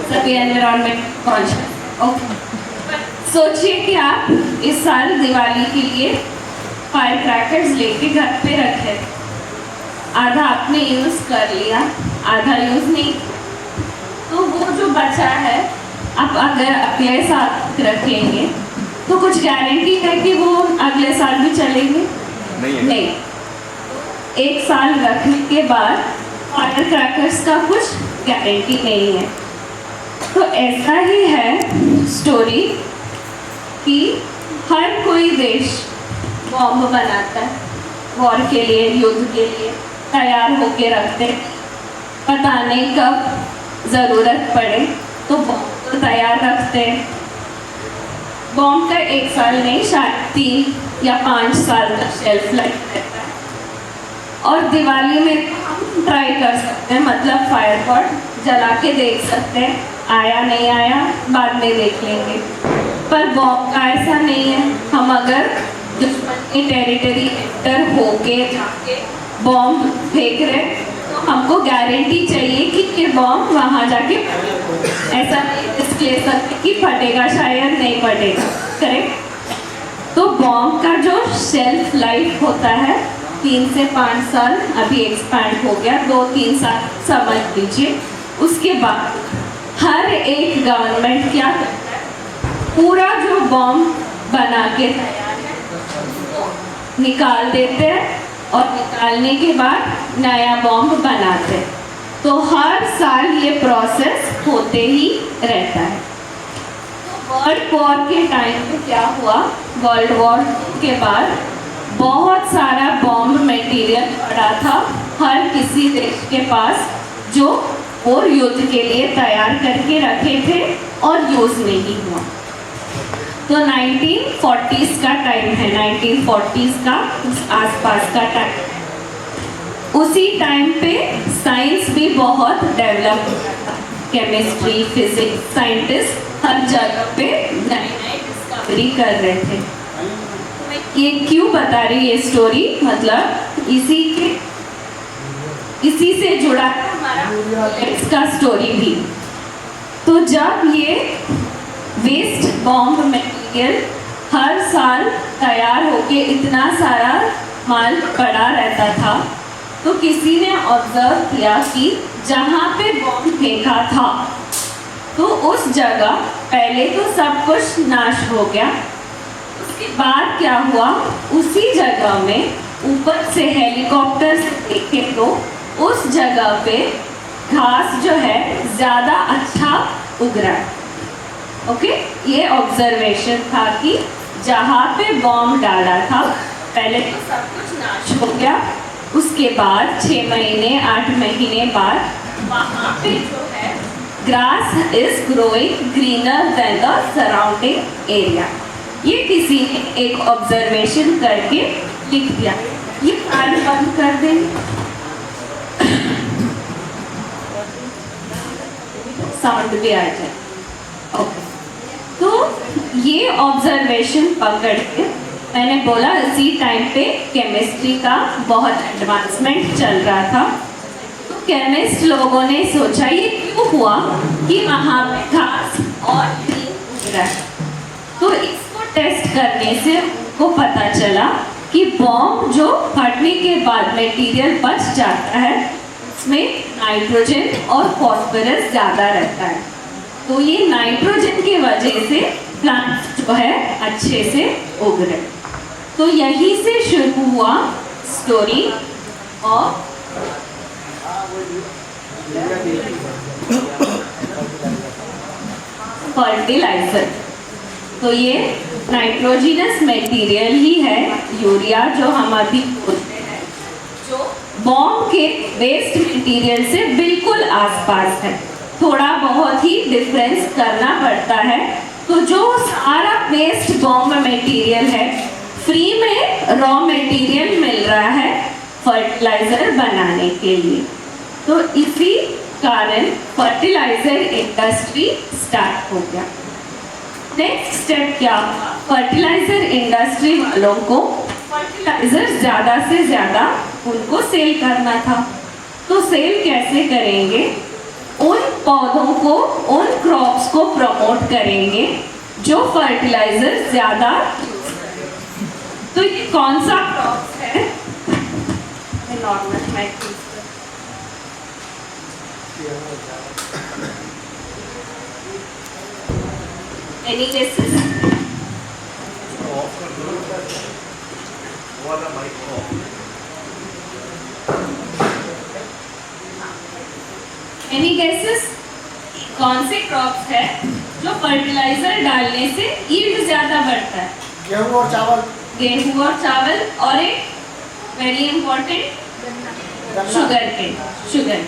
सभी environment conscious. Okay, सोचिए कि आप इस साल दिवाली के लिए फायर क्रैकर्स लेके घर पे रखे, आधा आपने यूज़ कर लिया, आधा यूज़ नहीं, तो वो जो बचा है आप अगर अगले साल रखेंगे तो कुछ गारंटी है कि वो अगले साल भी चलेंगे? नहीं। एक साल रखने के बाद फायर क्रैकर्स का कुछ गारंटी नहीं है। तो ऐसा ही है स्टोरी कि हर कोई देश बॉम्ब बनाता है, वॉर के लिए, युद्ध के लिए तैयार होके रखते हैं, पता नहीं कब ज़रूरत पड़े तो बॉम्ब तो तैयार रखते हैं। बॉम्ब का 1 साल नहीं, शायद 3 या 5 साल का शेल्फ लाइफ रहता है। और दिवाली में हम ट्राई कर सकते हैं, मतलब फायर पॉट जला के देख सकते हैं, आया नहीं आया बाद में देख लेंगे। पर बॉम्ब का ऐसा नहीं है, हम अगर दुश्मन की टेरिटरी एंटर होके जाके बॉम्ब फेंक रहे तो हमको गारंटी चाहिए कि ये बॉम्ब वहाँ जाके ऐसा नहीं रिस्क ले सकते कि फटेगा, शायद नहीं फटेगा, करेक्ट। तो बॉम्ब का जो शेल्फ लाइफ होता है 3 से 5 साल, अभी एक्सपैंड हो गया 2-3 साल समझ लीजिए। उसके बाद हर एक गवर्नमेंट क्या करता है, पूरा जो बॉम्ब बना के तैयार है निकाल देते हैं और निकालने के बाद नया बॉम्ब बनाते हैं। तो हर साल ये प्रोसेस होते ही रहता है। वर्ल्ड वॉर के टाइम पे क्या हुआ, वर्ल्ड वॉर के बाद बहुत सारा बॉम्ब मटेरियल पड़ा था हर किसी देश के पास, जो वो युद्ध के लिए तैयार करके रखे थे और यूज़ नहीं हुआ। तो 1940s का टाइम है, 1940s का आसपास का टाइम है। उसी टाइम पे साइंस भी बहुत डेवलप हुआ था, केमिस्ट्री, फिजिक्स, साइंटिस्ट हर जगह पे नई डिस्कवरी कर रहे थे। ये क्यों बता रही ये स्टोरी, मतलब इसी से जुड़ा है हमारा का स्टोरी भी। तो जब ये वेस्ट बॉम्ब मटेरियल हर साल तैयार होके इतना सारा माल पड़ा रहता था, तो किसी ने ऑब्जर्व किया कि जहाँ पे बॉम्ब फेंका था तो उस जगह पहले तो सब कुछ नाश हो गया, उसके बाद क्या हुआ, उसी जगह में ऊपर से हेलीकॉप्टर से देखे तो उस जगह पे घास जो है ज़्यादा अच्छा उग रहा है। ओके, ये ऑब्जर्वेशन था कि जहाँ पे बॉम्ब डाला था पहले तो सब कुछ नाश हो गया, उसके बाद 6 महीने 8 महीने बाद वहाँ पे जो है grass is growing greener than the surrounding area. ये किसी ने एक ऑब्जर्वेशन करके लिख दिया। ये कान बंद कर देंगे, साउंड भी आ जाए। ओके, तो ये ऑब्जर्वेशन पकड़ के मैंने बोला इसी टाइम पे केमिस्ट्री का बहुत एडवांसमेंट चल रहा था। तो केमिस्ट लोगों ने सोचा ये क्यों हुआ कि वहाँ पे घास और ग्रीन उग रहा है। तो इसको टेस्ट करने से उनको पता चला कि बॉम्ब जो फटने के बाद मटेरियल बच जाता है उसमें नाइट्रोजन और फॉस्फोरस ज़्यादा रहता है। तो ये नाइट्रोजन की वजह से प्लांट जो है अच्छे से उग रहे। तो यहीं से शुरू हुआ स्टोरी ऑफ फर्टिलाइजर। तो ये नाइट्रोजिनस मटेरियल ही है यूरिया, जो हम अभी बोलते हैं, जो बॉम्ब के वेस्ट मटेरियल से बिल्कुल आसपास है। थोड़ा बहुत ही डिफरेंस करना पड़ता है। तो जो सारा वेस्ट बॉम्ब मटेरियल है, फ्री में रॉ मटेरियल मिल रहा है फर्टिलाइजर बनाने के लिए। तो इसी कारण फर्टिलाइजर इंडस्ट्री स्टार्ट हो गया। नेक्स्ट स्टेप क्या, फर्टिलाइजर इंडस्ट्री वालों को फर्टिलाइजर ज़्यादा से ज़्यादा उनको सेल करना था। तो सेल कैसे करेंगे, उन पौधों को, उन क्रॉप्स को प्रमोट करेंगे जो फर्टिलाइजर ज्यादा। तो ये कौन सा क्रॉप्स है? Normal mic. Any guesses? Any guesses? कौन से क्रॉप्स है जो फर्टिलाइजर डालने से यील्ड ज्यादा बढ़ता है? गेहूं और चावल। गेहूं और चावल, और एक वेरी इंपॉर्टेंट शुगर केन।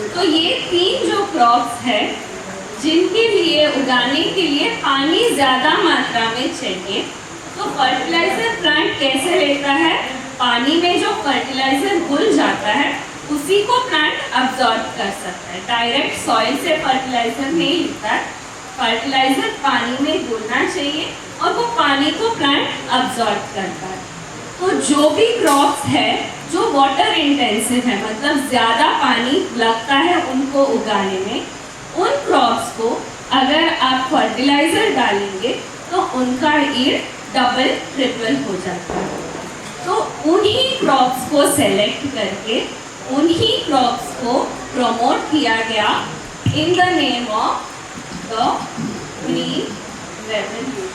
तो ये 3 जो क्रॉप्स है जिनके लिए उगाने के लिए पानी ज्यादा मात्रा में चाहिए, तो फर्टिलाइजर प्लांट कैसे लेता है? पानी में जो फर्टिलाइजर घुल जाता है उसी को प्लांट अब्जॉर्ब कर सकता है। डायरेक्ट सॉइल से फर्टिलाइजर नहीं लेता है, फर्टिलाइजर पानी में घुलना चाहिए और वो पानी को प्लांट अब्जॉर्ब करता है। तो जो भी क्रॉप्स है जो वाटर इंटेंसिव है, मतलब ज्यादा पानी लगता है उनको उगाने में, उन क्रॉप्स को अगर आप फर्टिलाइजर डालेंगे तो उनका यील्ड डबल ट्रिपल हो जाता है। तो उन्हीं क्रॉप्स को सेलेक्ट करके उन्हीं क्रॉप्स को प्रमोट किया गया in the name of the green revolution.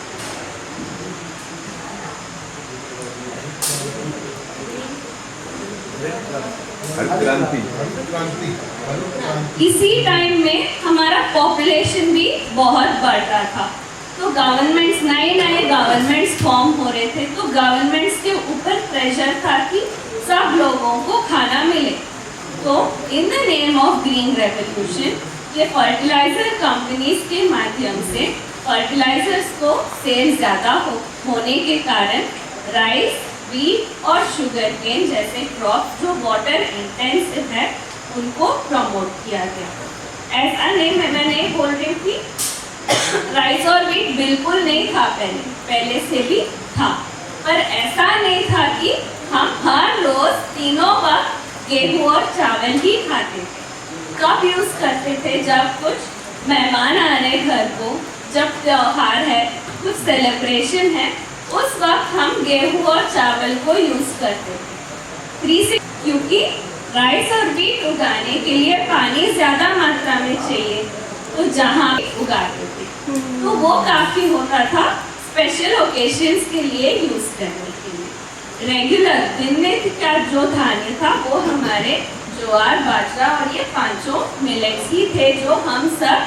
इसी टाइम में हमारा पॉपुलेशन भी बहुत बढ़ रहा था, तो गवर्नमेंट्स, नए गवर्नमेंट्स फॉर्म हो रहे थे, तो गवर्नमेंट्स के ऊपर प्रेशर था कि सब लोगों को खाना मिले। तो in the name of green revolution ये फर्टिलाइजर कंपनीज के माध्यम से फर्टिलाइजर्स को सेल ज़्यादा होने के कारण राइस, व्हीट और शुगर केन जैसे क्रॉप जो वाटर इंटेंसिव है उनको प्रमोट किया गया। ऐसा नहीं, मैं नहीं बोल रही थी राइस और व्हीट बिल्कुल नहीं था, पहले से भी था, पर ऐसा नहीं था कि हम हर रोज तीनों वक्त गेहूं और चावल ही खाते थे। कब यूज करते थे? जब कुछ मेहमान आ रहे घर को, जब त्योहार है, कुछ सेलिब्रेशन है, उस वक्त हम गेहूं और चावल को यूज करते थे। क्योंकि राइस और व्हीट उगाने के लिए पानी ज्यादा मात्रा में चाहिए, तो जहाँ उगाते थे तो वो काफी होता था स्पेशल ओकेशंस के लिए यूज करने के लिए। रेगुलर दिन में का जो धान्य था वो हमारे ज्वार, बाजरा और ये 5 मिलेट्स ही थे जो हम सब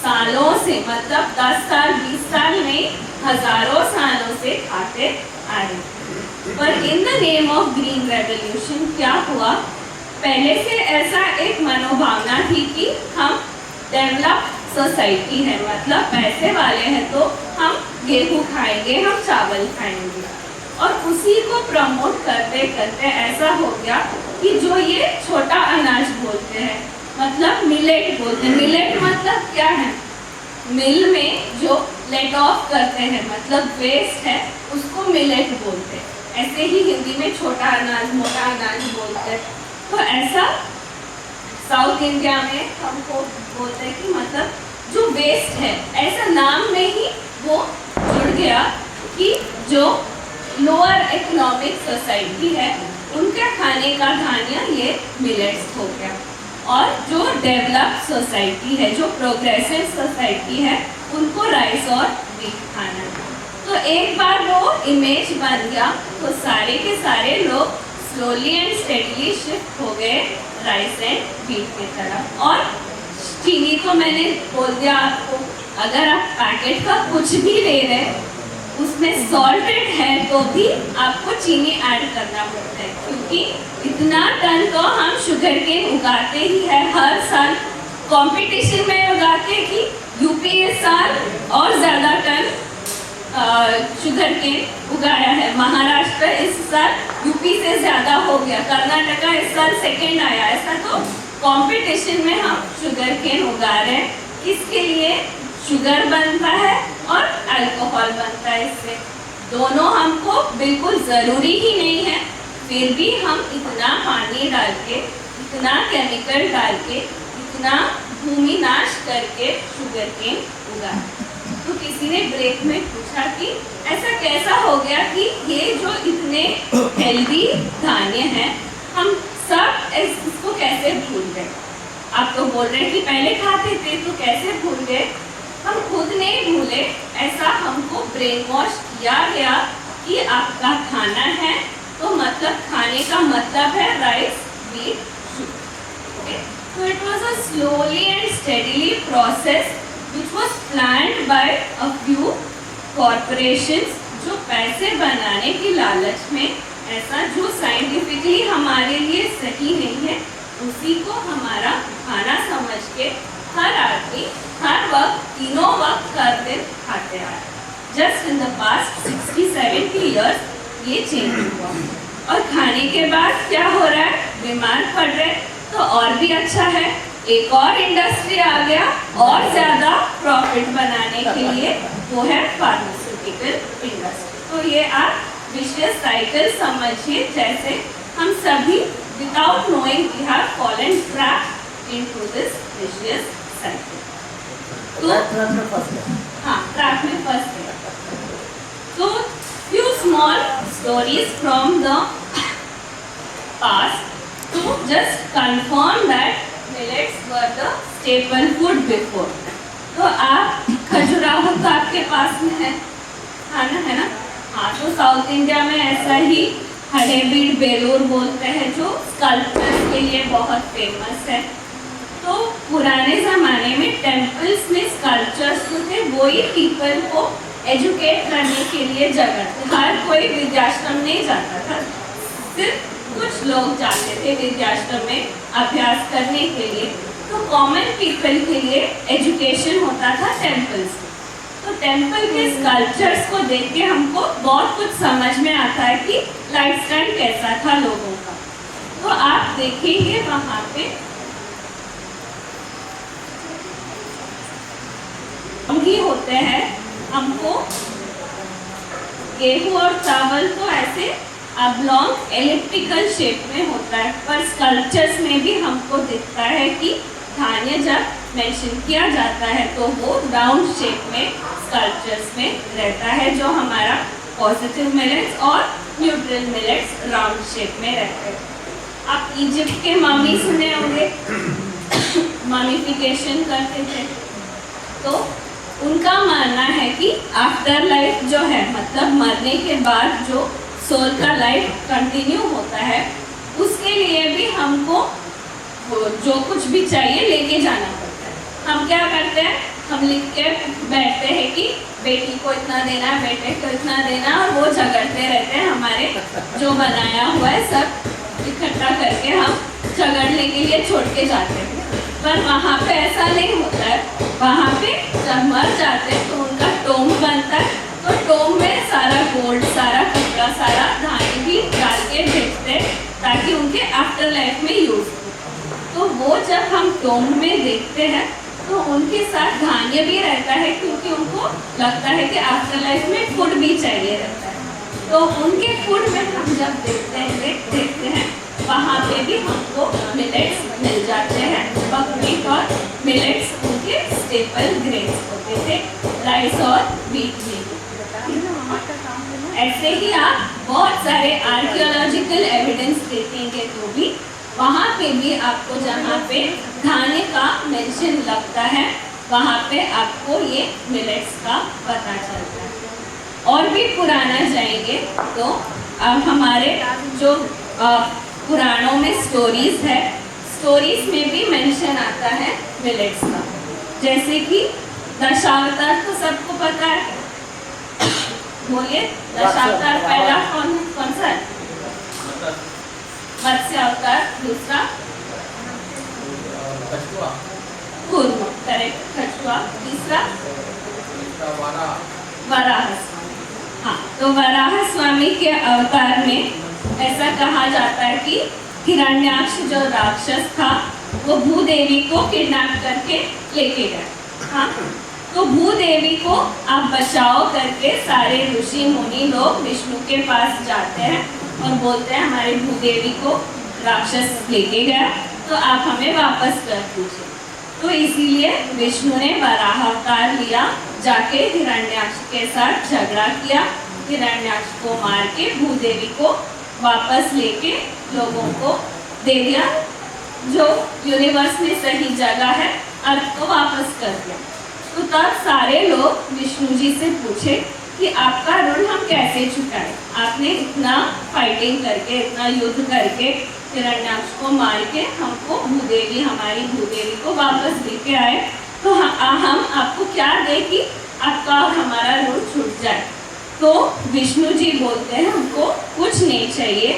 सालों से, मतलब 10 साल 20 साल नहीं, हजारों सालों से खाते आ रहे थे। पर in the name of green revolution क्या हुआ, पहले से ऐसा एक मनोभावना थी कि हम डेवलप सोसाइटी है, मतलब पैसे वाले हैं तो हम गेहूं खाएंगे, हम चावल खाएंगे, और उसी को प्रमोट करते करते ऐसा हो गया कि जो ये छोटा अनाज बोलते हैं, मतलब मिलेट बोलते हैं। मिलेट मतलब क्या है? मिल में जो लेट ऑफ करते हैं, मतलब वेस्ट है, उसको मिलेट बोलते हैं। ऐसे ही हिंदी में छोटा अनाज, मोटा अनाज बोलते हैं। तो ऐसा साउथ इंडिया में हमको बोलते हैं कि मतलब जो वेस्ट है, ऐसा नाम में ही वो जुड़ गया कि जो लोअर इकोनॉमिक सोसाइटी है उनका खाने का धान्य ये मिलेट्स हो गया, और जो डेवलप सोसाइटी है, जो प्रोग्रेसिव सोसाइटी है, उनको राइस और व्हीट खाना। तो एक बार वो इमेज बन गया तो सारे के सारे लोग स्लोली एंड स्टेडली शिफ्ट हो गए राइस एंड व्हीट की तरफ। और चीनी तो मैंने बोल दिया आपको, अगर आप पैकेट का कुछ भी ले रहे उसमें सॉल्टेड है तो भी आपको चीनी ऐड करना पड़ता है, क्योंकि इतना टन तो हम शुगर केन उगाते ही है हर साल। कंपटीशन में उगाते कि यूपी इस साल और ज़्यादा टन शुगर केन उगाया है, महाराष्ट्र इस साल यूपी से ज़्यादा हो गया, कर्नाटका इस साल सेकेंड आया। ऐसा तो कंपटीशन में हम शुगर केन उगा रहे हैं, इसके लिए शुगर बनता है और अल्कोहल बनता है। इससे दोनों हमको बिल्कुल ज़रूरी ही नहीं है, फिर भी हम इतना पानी डाल के, इतना केमिकल डाल के, इतना भूमि नाश करके शुगर केन उगाया। तो किसी ने ब्रेक में पूछा कि ऐसा कैसा हो गया कि ये जो इतने हेल्दी धान्य हैं हम सब इसको कैसे भूल गए। आप तो बोल रहे हैं कि पहले खाते थे, तो कैसे भूल गए। हम खुद नहीं भूले, ऐसा हमको ब्रेन वॉश किया गया कि आपका खाना है तो मतलब खाने का मतलब है rice, wheat, sugar. So it was a slowly and steadily process which was planned by a few corporations जो पैसे बनाने की लालच में ऐसा जो साइंटिफिकली हमारे लिए सही नहीं है उसी को हमारा खाना समझ के हर आदमी हर वक्त तीनों वक्त हर दिन खाते आ रहे। Just in the past 60-70 years ये चेंज हुआ और खाने के बाद क्या हो रहा है, बीमार पड़ रहे, तो और भी अच्छा है एक और इंडस्ट्री आ गया और ज़्यादा प्रॉफिट बनाने के लिए, वो है फार्मास्यूटिकल इंडस्ट्री। तो ये आप विशियस साइकिल समझिए, जैसे हम सभी without knowing we have fallen trap into this vicious cycle. तो हाँ, ट्रैप में फंस गए। तो few small stories from the past to just confirm that millets were the staple food before। तो आप खजुराहो तो आपके पास में है, खाना है ना। हाँ, तो साउथ इंडिया में ऐसा ही हडेबीड बेलूर बोलते हैं जो स्कल्पचर्स के लिए बहुत फेमस है। तो पुराने ज़माने में टेम्पल्स में स्कल्पचर्स जो थे वही पीपल को एजुकेट करने के लिए जगह थे। हर कोई विद्याश्रम नहीं जाता था, सिर्फ कुछ लोग जाते थे विद्याश्रम में अभ्यास करने के लिए। तो कॉमन पीपल के लिए एजुकेशन होता था टेम्पल्स। तो टेम्पल के स्कल्पचर्स को देख के हमको बहुत कुछ समझ में आता है कि लाइफस्टाइल कैसा था लोगों का। तो आप देखेंगे वहाँ पे ही होते हैं, हमको गेहूँ और चावल तो ऐसे ऑब्लॉन्ग एलिप्टिकल शेप में होता है, पर स्कल्पचर्स में भी हमको दिखता है कि धान्य जब मेंशन किया जाता है तो वो राउंड शेप में स्कल्पचर्स में रहता है, जो हमारा पॉजिटिव मिलेट्स और न्यूट्रल मिलेट्स राउंड शेप में रहते हैं। आप इजिप्ट के मम्मी सुने होंगे, ममीफिकेशन करते थे, तो उनका मानना है कि आफ्टर लाइफ जो है, मतलब मरने के बाद जो सोल का लाइफ कंटिन्यू होता है, उसके लिए भी हमको जो कुछ भी चाहिए लेके जाना पड़ता है। हम क्या करते हैं, हम लिख के बैठते हैं कि बेटी को इतना देना, बेटे को इतना देना, और वो झगड़ते रहते हैं। हमारे जो बनाया हुआ है सब इकट्ठा करके हम झगड़ने के लिए छोड़ के जाते हैं। पर वहाँ पे ऐसा नहीं होता है। वहाँ पे जब मर जाते हैं तो उनका टोम बनता है, तो टोम में सारा गोल्ड, सारा कपड़ा, सारा धान्य भी डाल के भेजते हैं ताकि उनके आफ्टर लाइफ में यूज हो। तो वो जब हम टोम में देखते हैं तो उनके साथ धान्य भी रहता है, क्योंकि उनको लगता है कि आफ्टर लाइफ में फूड भी चाहिए रहता है। तो उनके फूड में हम जब देखते हैं वहाँ पे भी हमको मिलेट्स मिल जाते हैं। बकव्हीट और मिलेट्स उनके स्टेपल ग्रेन्स होते थे, राइस और व्हीट भी। ऐसे ही आप बहुत सारे आर्कियोलॉजिकल एविडेंस देखेंगे तो भी वहाँ पे भी आपको जहाँ पे धान्य का मेंशन लगता है वहाँ पे आपको ये मिलेट्स का पता चलता है। और भी पुराना जाएंगे तो अब हमारे जो पुराणों में स्टोरीज है, स्टोरीज में भी मेंशन आता है मिलेट्स का। जैसे कि दशावतार तो सबको पता है, बोलिए दशावतार पहला कौन सा है? मत्स्य अवतार, दूसरा कूर्म, करेक्ट, कछुआ, तीसरा वराह स्वामी। हाँ, तो वराह स्वामी के अवतार में ऐसा कहा जाता है कि हिरण्याक्ष जो राक्षस था वो भूदेवी को किडनैप करके लेके गया। हाँ, तो भूदेवी को आप बचाओ करके सारे ऋषि मुनि लोग विष्णु के पास जाते हैं और बोलते हैं हमारी भूदेवी को राक्षस लेके गया, तो आप हमें वापस कर दीजिए। तो इसीलिए विष्णु ने वराह अवतार लिया, जाके हिरण्याक्ष के साथ झगड़ा किया, हिरण्याक्ष को मार के भूदेवी को वापस लेके लोगों को दे दिया, जो यूनिवर्स में सही जगह है, अर्थ को वापस कर दिया। तो तब सारे लोग विष्णु जी से पूछे कि आपका ऋण हम कैसे चुकाएं? आपने इतना फाइटिंग करके, इतना युद्ध करके हिरण्याक्ष को मार के हमको भूदेवी, हमारी भूदेवी को वापस लेके आए, तो हम आपको क्या दें कि आपका और हमारा ऋण छूट जाए? तो विष्णु जी बोलते हैं हमको कुछ नहीं चाहिए,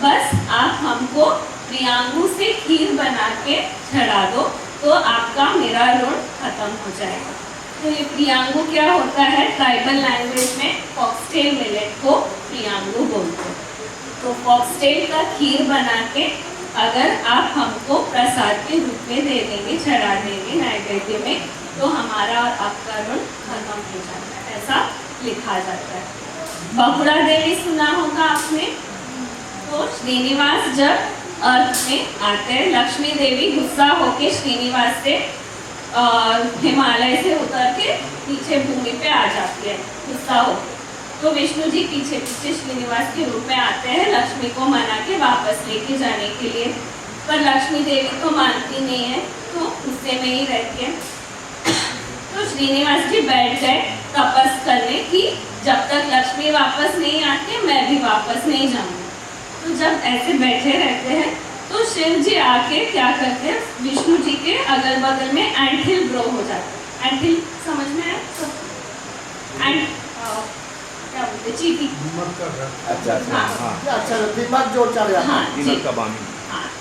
बस आप हमको प्रियांगु से खीर बना के चढ़ा दो, तो आपका मेरा ऋण खत्म हो जाएगा। तो ये प्रियांगु क्या होता है? ट्राइबल लैंग्वेज में फॉक्सटेल मिलेट को प्रियांगु बोलते हैं। तो फॉक्सटेल का खीर बना के अगर आप हमको प्रसाद के रूप में दे देंगे, चढ़ा देंगे नैवेद्य में, तो हमारा और आपका ऋण खत्म हो जाता है, ऐसा लिखा जाता है। बकुड़ा देवी सुना होगा आपने। तो श्रीनिवास जब अर्थ में आते हैं, लक्ष्मी देवी गुस्सा होके श्रीनिवास से हिमालय से उतर के नीचे भूमि पे आ जाती है गुस्सा हो। तो विष्णु जी पीछे पीछे श्रीनिवास के रूप में आते हैं लक्ष्मी को मना के वापस लेके जाने के लिए, पर लक्ष्मी देवी तो मानती नहीं है, तो गुस्से में ही रहती है। तो श्रीनिवास जी बैठ गए तपस करने की, जब तक लक्ष्मी वापस नहीं आती मैं भी वापस नहीं जाऊंगी। तो जब ऐसे बैठे रहते हैं तो शिव जी आके क्या करते हैं, विष्णु जी के अगल बगल में एंटहिल ग्रो हो जाता है। एंटहिल समझ में है? क्या बोलते हैं? चीटी।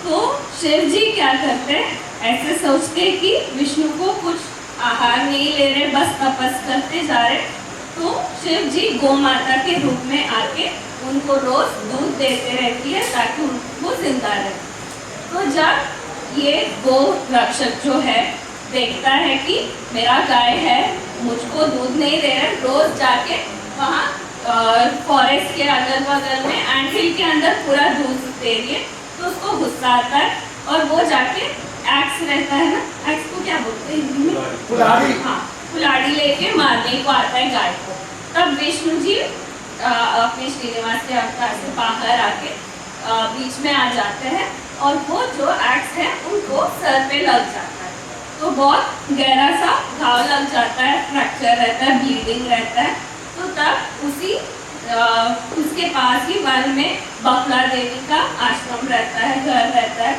तो शिव जी क्या करते हैं, ऐसे सोचते हैं कि विष्णु को कुछ आहार नहीं ले रहे, बस तपस करते जा रहे, तो शिव जी गौ माता के रूप में आके उनको रोज दूध देते रहती है ताकि उनको जिंदा रहे। तो जब ये गो रक्षक जो है देखता है कि मेरा गाय है, मुझको दूध नहीं दे रहा, रोज जाके वहाँ फॉरेस्ट के अगल बगल में एंटहिल के अंदर पूरा दूध दे रही है, तो उसको गुस्सा आता है और वो जाके एक्स रहता है ना, एक्स को क्या बोलते हैं हिंदी में? कुल्हाड़ी। हाँ, कुल्हाड़ी लेके मारने को आता है गाय को। तब विष्णु जी अपने श्रीनिवास के अवतार से बाहर आके बीच में आ जाते हैं और वो जो एक्स है उनको सर पे लग जाता है, तो बहुत गहरा सा घाव लग जाता है, फ्रैक्चर रहता है, ब्लीडिंग रहता है। तो तब उसके पास ही वन में बकुड़ा देवी का आश्रम रहता है, घर रहता है,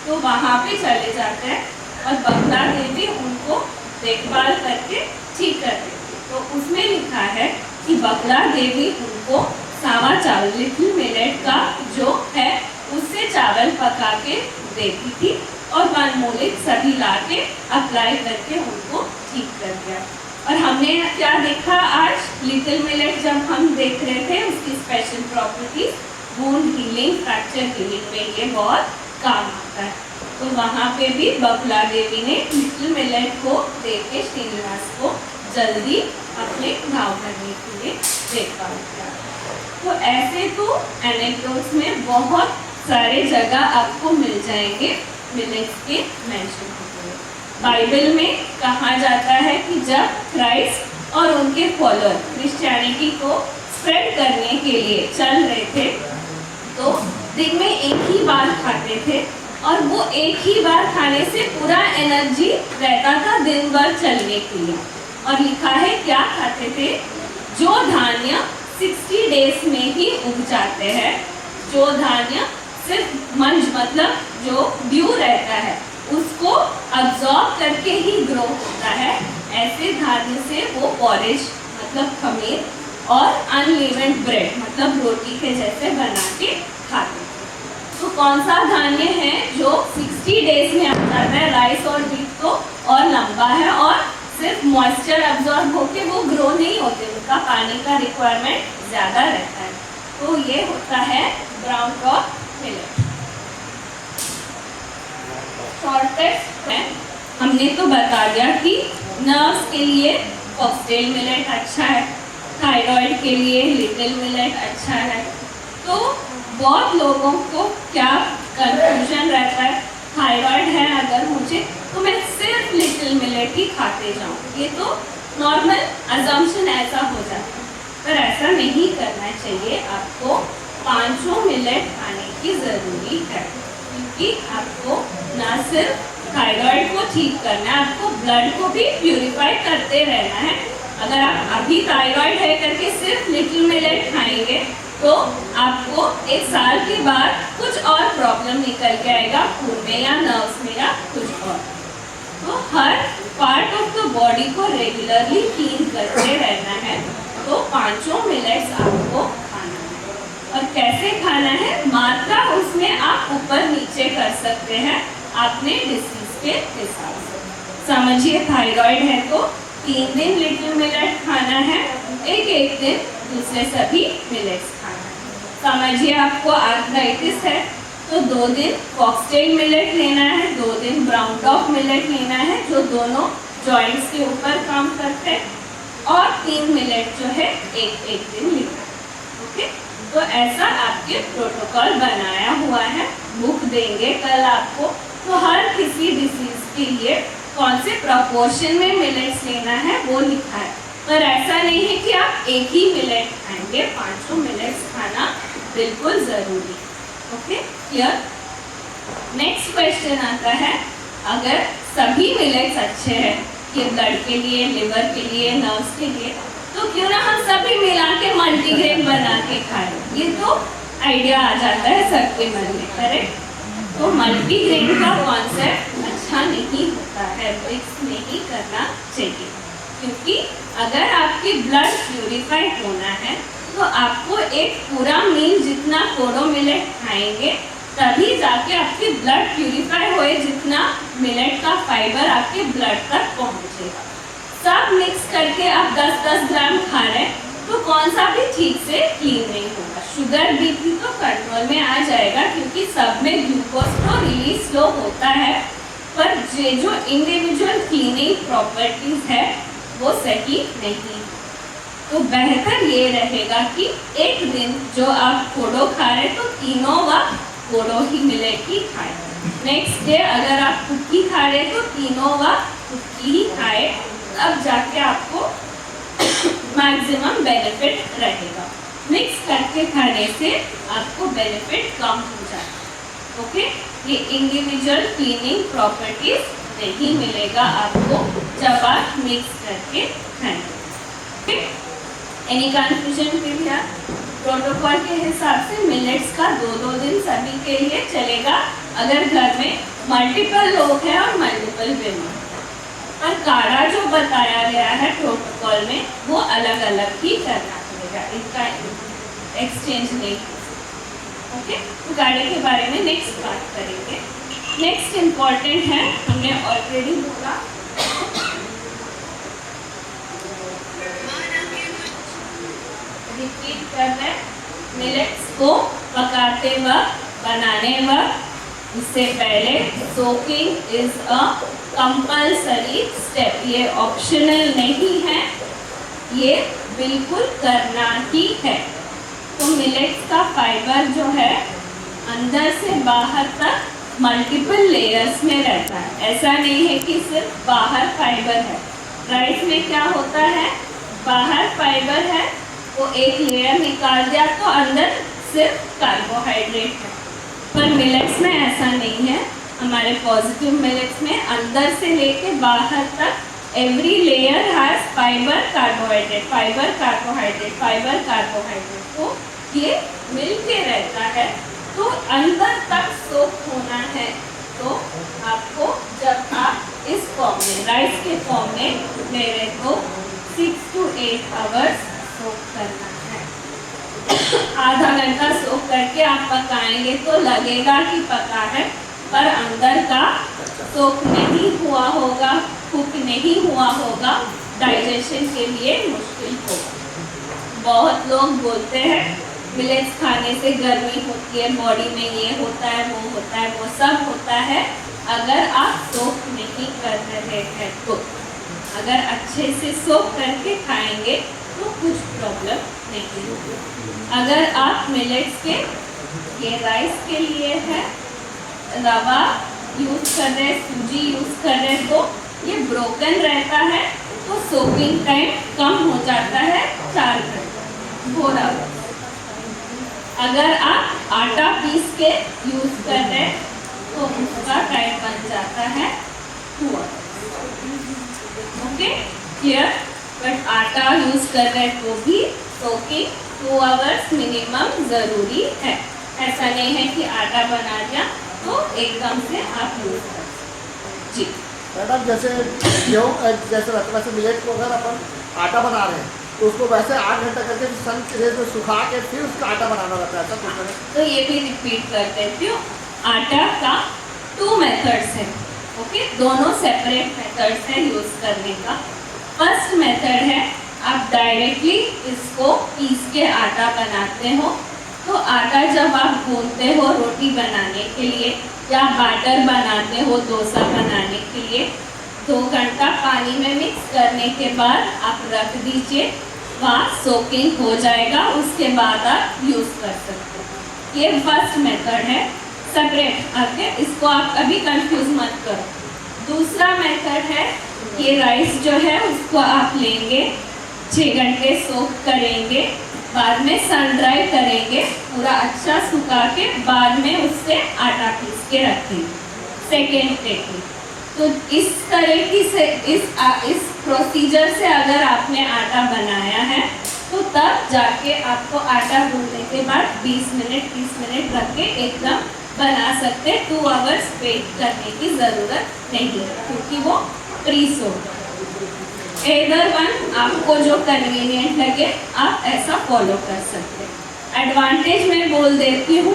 तो वहाँ पे चले जाते हैं और बकुड़ा देवी उनको देखभाल करके ठीक कर देती। तो उसमें लिखा है कि बकुड़ा देवी उनको सावा चावल, लिटिल मिलेट का जो है उससे चावल पका के देती थी और वनमूलिक सभी ला के अप्लाई करके उनको ठीक कर दिया। और हमने क्या देखा आज, लिटिल मिलेट जब हम देख रहे थे उसकी special properties, wound healing, fracture healing में ये बहुत काम आता है। तो वहाँ पे भी बकुड़ा देवी ने लिटिल मिलेट को देके श्रीनिवास को जल्दी अपने घाव करने के लिए देखभाल किया। तो ऐसे तो एनेक्डोट्स में बहुत सारे जगह आपको मिल जाएंगे मिलेट्स के मेंशन होते हुए। बाइबल में कहा जाता है कि जब क्राइस्ट और उनके फॉलोअर क्रिश्चियनिटी को स्प्रेड करने के लिए चल रहे थे, तो दिन में एक ही बार खाते थे और वो एक ही बार खाने से पूरा एनर्जी रहता था दिन भर चलने के लिए। और लिखा है क्या खाते थे, जो धान्य 60 डेज में ही उग जाते हैं, जो धान्य सिर्फ मंज मतलब जो ड्यू रहता है उसको अब्जॉर्ब करके ही ग्रो होता है, ऐसे धान्य से वो पॉरेज मतलब खमीर और अनलीवेंड ब्रेड मतलब रोटी के जैसे बना के खाते थे। तो कौन सा धान्य है जो 60 डेज में आ जाता है? राइस और व्हीट तो और लंबा है और सिर्फ मॉइस्चर अब्जॉर्ब होके वो ग्रो नहीं होते, उनका पानी का रिक्वायरमेंट ज़्यादा रहता है। तो ये होता है ब्राउन क्रॉप मिलेट। शॉर्टेस्ट है, हमने तो बता दिया कि नर्व्स के लिए फॉक्सटेल मिलेट अच्छा है, थायराइड के लिए लिटिल मिलेट अच्छा है। तो बहुत लोगों को क्या कंफ्यूजन रहता है, थायराइड है अगर मुझे तो मैं सिर्फ खाते जाऊं। ये तो नॉर्मल अजम्पशन ऐसा हो जाता है, पर ऐसा नहीं करना चाहिए। आपको 5 मिलेट खाने की ज़रूरी है, क्योंकि आपको ना सिर्फ थायराइड को ठीक करना है, आपको ब्लड को भी प्यूरिफाई करते रहना है। अगर आप अभी थायराइड है करके सिर्फ लिटिल मिलेट खाएंगे तो आपको 1 साल के बाद कुछ और प्रॉब्लम निकल के आएगा खून में या नर्व्स में या कुछ और। तो हर पार्ट ऑफ द बॉडी को रेगुलरली क्लीन करते रहना है। तो 5 मिलेट्स आपको खाना है। और कैसे खाना है, मात्रा उसमें आप ऊपर नीचे कर सकते हैं अपने डिसीज के हिसाब से। समझिए, थायराइड है तो 3 दिन लिटिल मिलेट खाना है, एक दिन दूसरे सभी मिलेट्स खाना है। समझिए, आपको आर्थराइटिस है तो 2 दिन फॉक्सटेल मिलेट लेना है, 2 दिन ब्राउन डॉग मिलेट लेना है जो दोनों जॉइंट्स के ऊपर काम करते हैं, और 3 मिलेट जो है एक दिन लेना है। ओके, तो ऐसा आपके प्रोटोकॉल बनाया हुआ है, बुक देंगे कल आपको। तो हर किसी डिसीज के लिए कौन से प्रपोर्शन में मिलेट्स लेना है वो लिखा है, पर ऐसा नहीं है कि आप एक ही मिलेट खाएंगे। 5 मिलेट्स खाना बिल्कुल ज़रूरी। Okay, clear. नेक्स्ट क्वेश्चन आता है, अगर सभी मिलेट्स अच्छे हैं कि ब्लड के लिए, लिवर के लिए, नर्व्स के लिए, तो क्यों ना हम सभी मिला के मल्टीग्रेन बना के खाएं। ये तो आइडिया आ जाता है सबके मन में, करेक्ट। तो मल्टीग्रेन का कॉन्सेप्ट अच्छा नहीं होता है, मिक्स नहीं करना चाहिए, क्योंकि अगर आपकी ब्लड प्यूरिफाई होना है तो आपको एक पूरा मील जितना कोडो मिलेट खाएंगे तभी जाके आपकी ब्लड प्यूरिफाई होए, जितना मिलेट का फाइबर आपके ब्लड तक पहुंचेगा। सब मिक्स करके आप 10-10 ग्राम खा रहे हैं तो कौन सा भी ठीक से क्लीन नहीं होगा। शुगर बीपी तो कंट्रोल में आ जाएगा, क्योंकि सब में ग्लूकोज तो रिलीज स्लो होता है, पर ये जो इंडिविजुअल क्लीनिंग प्रॉपर्टीज है वो सही नहीं। तो बेहतर ये रहेगा कि एक दिन जो आप कोडो खा रहे तो तीनों वक्त कोडो ही मिलेट ही खाए। नेक्स्ट डे अगर आप कुकी खा रहे तो तीनों वक्त कुकी ही खाए, तब जाके आपको मैक्सिमम बेनिफिट रहेगा। मिक्स करके खाने से आपको बेनिफिट कम हो जाएगा। ओके, ये इंडिविजुअल क्लीनिंग प्रॉपर्टीज नहीं मिलेगा आपको जब आप मिक्स करके खाएंगे। एनी कंफ्यूजन फिर? प्रोटोकॉल के हिसाब से मिलेट्स का 2-2 दिन सभी के लिए चलेगा अगर घर में मल्टीपल लोग हैं और मल्टीपल बीमार। पर काढ़ा जो बताया गया है प्रोटोकॉल में वो अलग अलग ही करना पड़ेगा, इसका एक्सचेंज नहीं। ओके, तो काढ़े के बारे में नेक्स्ट बात करेंगे। नेक्स्ट इम्पॉर्टेंट है, हमने ऑलरेडी बोला, रिपीट कर रहे, मिलेट्स को पकाते वक्त, बनाने वक्त इससे पहले soaking is a compulsory step. ये ऑप्शनल नहीं है, ये बिल्कुल करना ही है। तो मिलेट्स का फाइबर जो है अंदर से बाहर तक मल्टीपल लेयर्स में रहता है। ऐसा नहीं है कि सिर्फ बाहर फाइबर है। राइस में क्या होता है, बाहर फाइबर है, वो एक लेयर निकाल दिया तो अंदर सिर्फ कार्बोहाइड्रेट है। पर मिलेट्स में ऐसा नहीं है। हमारे पॉजिटिव मिलेट्स में अंदर से लेके बाहर तक every layer has fibre carbohydrate, fibre carbohydrate, fibre carbohydrate. तो ये मिल के रहता है, तो अंदर तक सोख होना है। तो आपको जब आप इस फॉर्म में, राइस के फॉर्म में ले रहे तो 6 to 8 आवर्स सोख करना है। आधा घंटा सोख करके आप पकाएंगे तो लगेगा कि पका है, पर अंदर का सोख नहीं हुआ होगा, कुक नहीं हुआ होगा, डाइजेशन के लिए मुश्किल होगा। बहुत लोग बोलते हैं मिलेट्स खाने से गर्मी होती है, बॉडी में ये होता है, वो होता है, वो सब होता है अगर आप सोख नहीं कर रहे हैं तो। अगर अच्छे से सोख करके खाएंगे तो कुछ प्रॉब्लम नहीं होगी। अगर आप मिलेट्स के, ये राइस के लिए है, रवा यूज़ कर रहे, सूजी यूज़ कर रहे तो ये ब्रोकन रहता है तो सोकिंग टाइम कम हो जाता है 4 घंटे 4 आवर्स। अगर आप आटा पीस के यूज कर रहे हैं तो उसका टाइम बन जाता है 2 आवर्स। Okay clear. बट आटा यूज कर रहे हैं तो भी सोकिंग 2 आवर्स मिनिमम जरूरी है। ऐसा नहीं है कि आटा बना दिया तो एकदम से आप यूज कर सकते। जी मैडम, जैसे गेहूँ जैसे वैसे मिलेट को अगर अपन आटा बना रहे हैं तो उसको वैसे 8 घंटा करके सन के रेज में सुखा के फिर उसका आटा बनाना रहता है, ऐसा कुछ नहीं? तो ये भी रिपीट कर देती हूँ। आटा का 2 मेथड्स है। ओके, दोनों सेपरेट मेथड्स है यूज करने का। फर्स्ट मेथड है आप डायरेक्टली इसको पीस के आटा बनाते हो। तो आटा जब आप गूंथते हो रोटी बनाने के लिए या बैटर बनाते हो डोसा बनाने के लिए, 2 घंटा पानी में मिक्स करने के बाद आप रख दीजिए, वहाँ सोकिंग हो जाएगा। उसके बाद आप यूज कर सकते हो। ये फर्स्ट मेथड है सेपरेट। ओके, इसको आप कभी कंफ्यूज मत करो। दूसरा मेथड है ये राइस जो है उसको आप लेंगे, 6 घंटे सोक करेंगे, बाद में सन ड्राई करेंगे, पूरा अच्छा सुखा के बाद में उससे आटा पीस के रखेंगे। Second technique. तो इस तरीके से इस प्रोसीजर से अगर आपने आटा बनाया है तो तब जाके आपको आटा गूंथने के बाद 20 मिनट 30 मिनट रख के एकदम बना सकते। 2 आवर्स वेट करने की ज़रूरत नहीं है क्योंकि वो प्री सोक है। एदर वन आपको जो कन्वीनियंट लगे आप ऐसा फॉलो कर सकते हैं। एडवांटेज मैं बोल देती हूँ,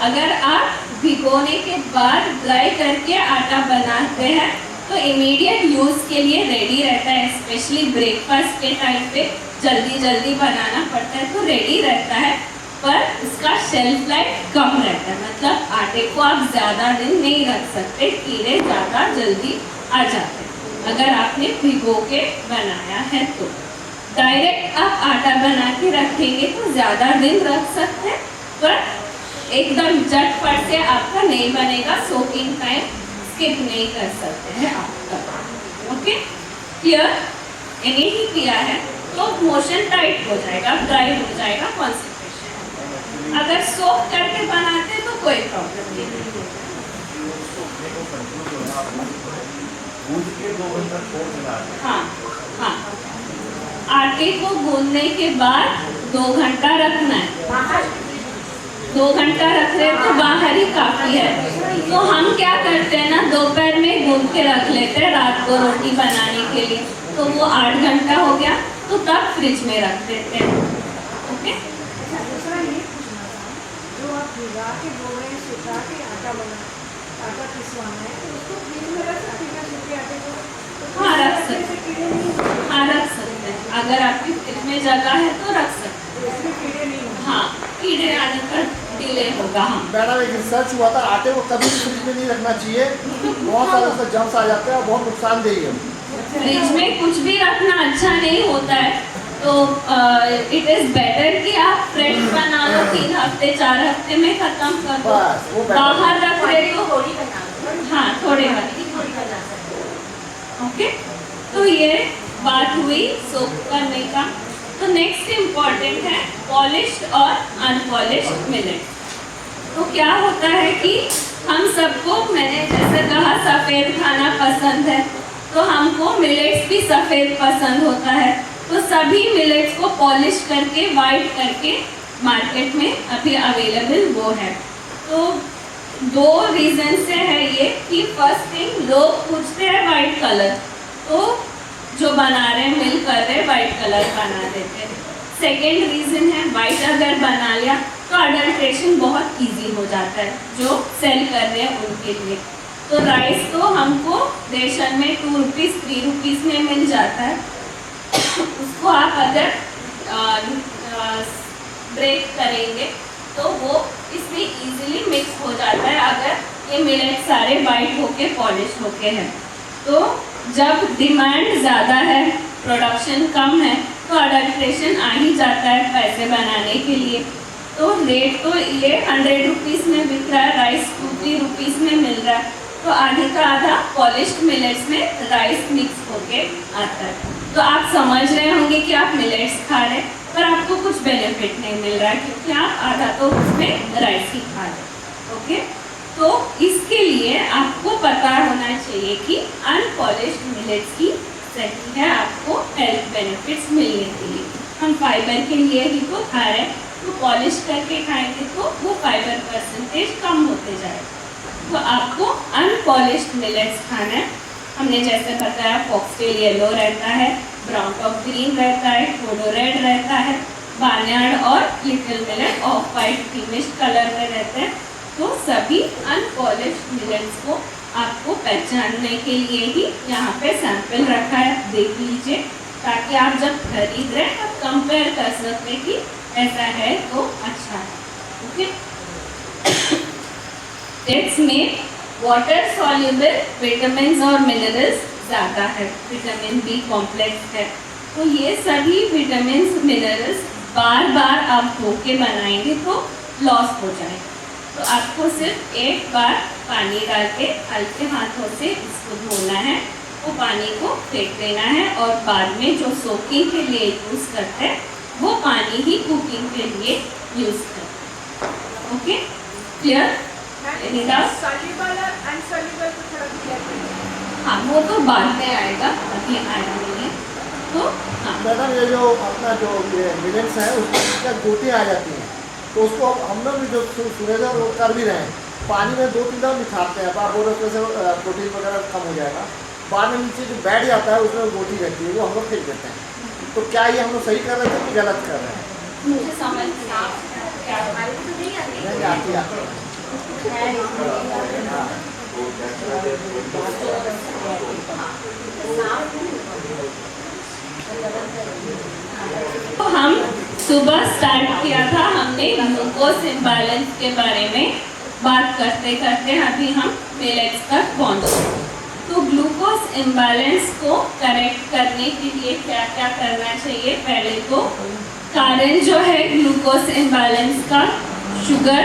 अगर आप भिगोने के बाद ड्राई करके आटा बनाते हैं तो इमीडिएट यूज़ के लिए रेडी रहता है। स्पेशली ब्रेकफास्ट के टाइम पे जल्दी जल्दी बनाना पड़ता है तो रेडी रहता है, पर उसका शेल्फ लाइफ कम रहता है। मतलब आटे को आप ज़्यादा दिन नहीं रख सकते, कीड़े ज़्यादा जल्दी आ जाते हैं अगर आपने भिगो के बनाया है तो। डायरेक्ट आप आटा बना के रखेंगे तो ज़्यादा दिन रख सकते हैं, पर एकदम झटपट से आपका नहीं बनेगा। सोकिंग टाइम स्किप नहीं कर सकते हैं आप। Okay clear. इन्हें ही किया है तो मोशन टाइट हो जाएगा, ड्राई हो जाएगा कॉन्सेंट्रेशन। अगर सोक करके बनाते तो कोई प्रॉब्लम नहीं है। हाँ हाँ, आटे को गूंदने के बाद 2 घंटा रखना है। 2 घंटा रख रहे तो बाहर ही काफ़ी है। तो हम क्या करते हैं ना, दोपहर में गूंद के रख लेते हैं रात को रोटी बनाने के लिए, तो वो 8 घंटा हो गया तो तब फ्रिज में रख देते हैं। ओके। दूसरा ये पूछना था, जो आप भिगा के बोल रहे हैं सुखा के आटा पिसवाना है तो उसको फ्रिज में रख सकते हैं सूखे आटे को? हाँ रख सकते हैं। हाँ रख सकते हैं, अगर आपकी फ्रिज में जगह है तो रख सकते हैं। इसमें कीड़े नहीं होंगे? हाँ, कीड़े आने का डिले होगा। हाँ मैडम, एक रिसर्च हुआ था आटे को कभी भी फ्रिज में नहीं रखना चाहिए, बहुत सारे उसमें जम्स आ जाते हैं और बहुत नुकसानदेही है। फ्रिज में कुछ भी रखना अच्छा नहीं होता है, तो इट इज़ बेटर कि आप फ्रेश बना लो, 3 हफ्ते 4 हफ्ते में ख़त्म कर दो। बस, वो better बाहर रख रहे तो थोड़ी बना लो। हाँ थोड़े वाली। थोड़ी बना सकते हो। ओके, तो ये बात हुई सोक करने का। तो नेक्स्ट इम्पॉर्टेंट है पॉलिश्ड और अनपॉलिश्ड मिलेट। तो क्या होता है कि हम सबको, मैंने जैसे कहा सफ़ेद खाना पसंद है, तो हमको मिलेट्स भी सफ़ेद पसंद होता है। तो सभी मिलेट्स को पॉलिश करके वाइट करके मार्केट में अभी अवेलेबल वो है। तो 2 रीज़न से है ये कि फर्स्ट थिंग, लोग पूछते हैं वाइट कलर, तो जो बना रहे हैं मिल कर रहे वाइट कलर बना देते हैं। सेकेंड रीज़न है वाइट अगर बना लिया तो अडल्ट्रेशन बहुत इजी हो जाता है जो सेल कर रहे हैं उनके लिए। तो राइस तो हमको रेशन में 2 रुपीज़ 3 रुपीज़ में मिल जाता है। उसको आप अगर ब्रेक करेंगे तो वो इसमें इजीली मिक्स हो जाता है अगर ये मिलेट सारे वाइट होके पॉलिश होके हैं। तो जब डिमांड ज़्यादा है, प्रोडक्शन कम है, तो अडल्ट्रेशन आ ही जाता है पैसे बनाने के लिए। तो रेट तो ये 100 रुपीज़ में बिक रहा है, राइस 2-3 रुपीज़ में मिल रहा है, तो आधे का आधा पॉलिश्ड मिलेट्स में राइस मिक्स होके आता है। तो आप समझ रहे होंगे कि आप मिलेट्स खा रहे हैं, पर आपको कुछ बेनिफिट नहीं मिल रहा है क्योंकि आप आधा तो उसमें राइस ही खा रहे हैं। ओके, तो इसके लिए आपको पता होना चाहिए कि अनपॉलिश्ड मिलेट्स की सही है आपको हेल्थ बेनिफिट्स मिलने के लिए। हम फाइबर के लिए ही तो खा रहे हैं, तो पॉलिश करके खाएंगे तो वो फाइबर परसेंटेज कम होते जाएगा। तो आपको अनपॉलिश्ड मिलेट्स खाना है। हमने जैसे बताया फॉक्सटेल येलो रहता है, ब्राउन टॉप ग्रीन रहता है, कोडो रेड रहता है, बार्नयार्ड और little millet of white creamish colour में रहते हैं। तो सभी अनपॉलिश्ड मिलेट्स को आपको पहचानने के लिए ही यहाँ पे सैंपल रखा है, देख लीजिए, ताकि आप जब खरीद रहे हैं आप कंपेयर कर सकते कि ऐसा है तो अच्छा है। ओके, इसमें वाटर सॉल्युबल विटामिन और मिनरल्स ज़्यादा है, विटामिन बी कॉम्प्लेक्स है। तो ये सभी विटामिन मिनरल्स बार बार आप धो के बनाएंगे तो लॉस हो जाएगा। तो आपको सिर्फ एक बार पानी डाल के हल्के हाथों से इसको धोना है, वो पानी को फेंक देना है और बाद में जो सोकिंग के लिए यूज़ करते हैं वो पानी ही कुकिंग के लिए यूज़ करते हैं। Okay, clear? सॉल्युबल और अनसॉल्युबल को थोड़ा क्लियर करिए। हाँ, वो तो बाद में आएगा, अभी आया नहीं है। तो हाँ, मैडम ये जो अपना जो ये मिलेट्स है उसमें क्या गोटी आ जाती है, तो उसको हम लोग भी जो सुरेजा वो कर भी रहे हैं, पानी में 2-3 बार निखारते हैं, आप बोलो उसमें से प्रोटीन वगैरह कम हो जाएगा। बाद में नीचे जो बैठ जाता है उसमें गोटी रहती है, वो हम लोग फेंक देते हैं। तो क्या ये हम लोग सही कर रहे थे कि गलत कर रहे हैं? मुझे समझ नहीं आया क्या हमारी तो नहीं आती। नहीं आती हाँ। तो हम सुबह स्टार्ट किया था, हमने ग्लूकोज इम्बैलेंस के बारे में बात करते करते अभी हम मिलेट्स तक पहुँचे। तो ग्लूकोज इम्बैलेंस को करेक्ट करने के लिए क्या क्या करना चाहिए? पहले तो कारण जो है ग्लूकोज इम्बैलेंस का शुगर,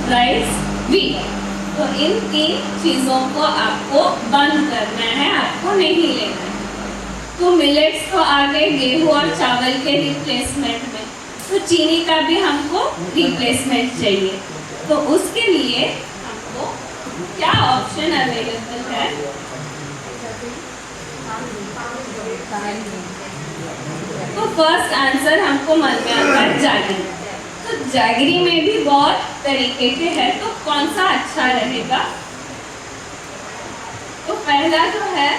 राइस, व्हीट, तो इन 3 चीज़ों को आपको बंद करना है, आपको नहीं लेना है। तो मिलेट्स तो आ गए गेहूँ और चावल के रिप्लेसमेंट में, तो चीनी का भी हमको रिप्लेसमेंट चाहिए। तो उसके लिए हमको क्या ऑप्शन अवेलेबल है? तो फर्स्ट आंसर हमको मन में आता है जैगरी। तो जैगरी में भी बहुत तरीके के हैं, तो कौन सा अच्छा रहेगा? तो पहला जो है,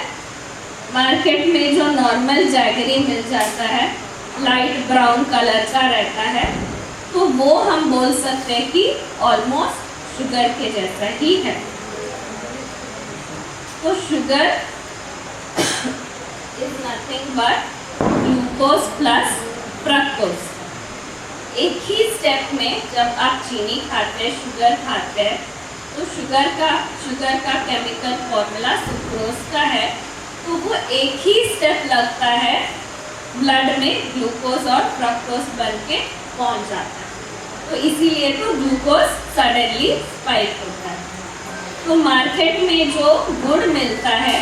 मार्केट में जो नॉर्मल जैगरी मिल जाता है, लाइट ब्राउन कलर का रहता है, तो वो हम बोल सकते हैं कि ऑलमोस्ट शुगर के जैसा ही है। तो sugar is nothing but glucose plus fructose. एक ही स्टेप में जब आप चीनी खाते हैं, शुगर खाते हैं, तो शुगर का केमिकल फॉर्मूला सुक्रोज का है, तो वो एक ही स्टेप लगता है, ब्लड में ग्लूकोज और फ्रक्टोज बन के पहुंच जाता है। तो इसीलिए तो ग्लूकोज सडनली स्पाइक होता है। तो मार्केट में जो गुड़ मिलता है,